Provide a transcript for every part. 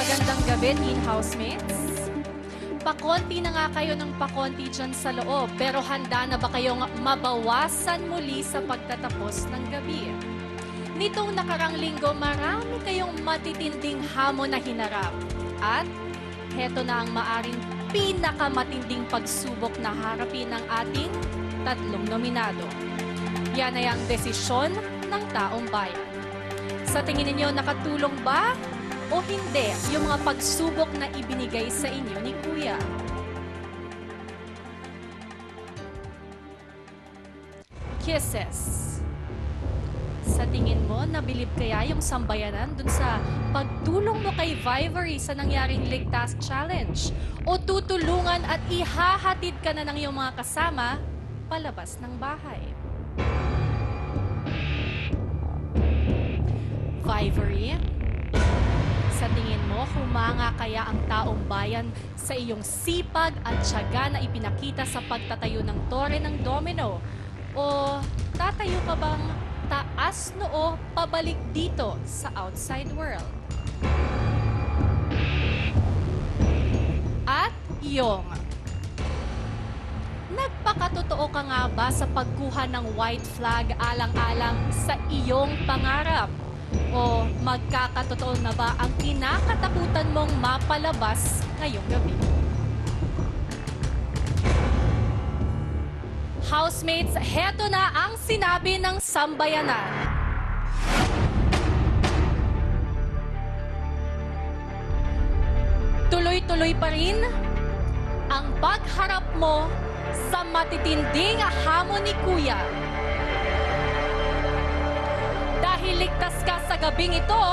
Magandang gabi, teen housemates. Pakonti na nga kayo ng pakonti dyan sa loob, pero handa na ba kayong mabawasan muli sa pagtatapos ng gabi? Nitong nakarang linggo, marami kayong matitinding hamon na hinarap. At heto na ang maaring pinakamatinding pagsubok na harapin ng ating tatlong nominado. Yan ay ang desisyon ng taong bayan. Sa tingin ninyo, nakatulong ba o hindi yung mga pagsubok na ibinigay sa inyo ni Kuya? Kisses. Sa tingin mo, nabilib kaya yung sambayanan dun sa pagtulong mo kay Vivery sa nangyaring Ligtas Challenge? O tutulungan at ihahatid ka na ng iyong mga kasama palabas ng bahay? Vivery, sa tingin mo, humanga kaya ang taong bayan sa iyong sipag at tiyaga na ipinakita sa pagtatayo ng Tore ng Domino? O tatayo ka bang taas noo pabalik dito sa outside world? At Yong, nagpakatotoo ka nga ba sa pagkuha ng white flag alang-alang sa iyong pangarap? O magkakatotoo na ba ang kinakatakutan mong mapalabas ngayong gabi? Housemates, heto na ang sinabi ng sambayanan. Tuloy-tuloy pa rin ang pagharap mo sa matitinding hamon ni Kuya. Dahil ligtas ka sa gabing ito,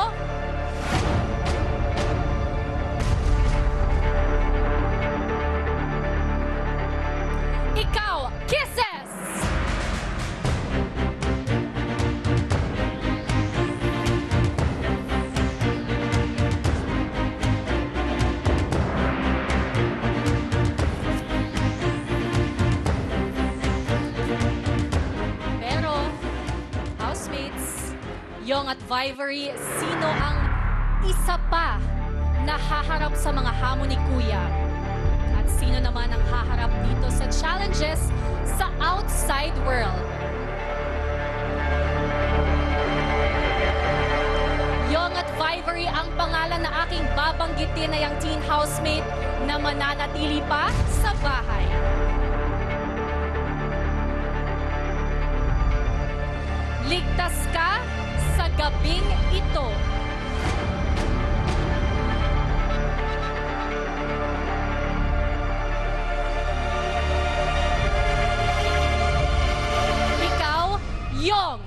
ikaw, kisses! Pero, housemates, Yong at Vivery, sino ang isa pa na haharap sa mga hamon ni Kuya? At sino naman ang haharap dito sa challenges sa outside world? Yong at Vivery ang pangalan na aking babanggitin ay ang teen housemate na mananatili pa sa bahay. Ligtas ka sa gabing ito. Ikaw, Yong.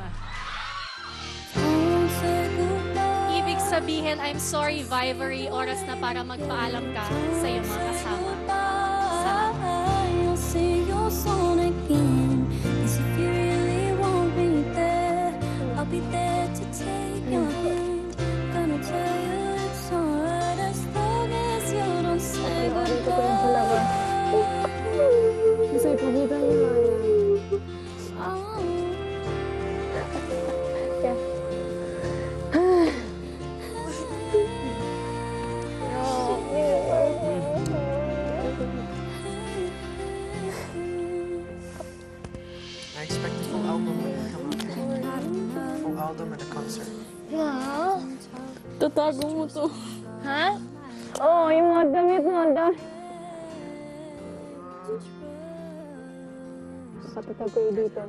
Ibig sabihin, I'm sorry, Vivery, oras na para magpaalam ka sa iyong mga kasama. Be there to take your hand. Gonna tell you it's alright as long as you don't say goodbye. Gusto ipagkita niyo nga yan. I expect the full album when you come out. Full album at a concert. Ma, tatago mo to. Ha? Oo, yung mga damit mo. Patatago dito.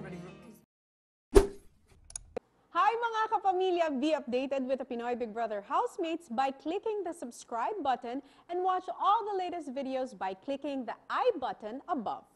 Hi mga kapamilya! Be updated with the Pinoy Big Brother housemates by clicking the subscribe button and watch all the latest videos by clicking the I button above.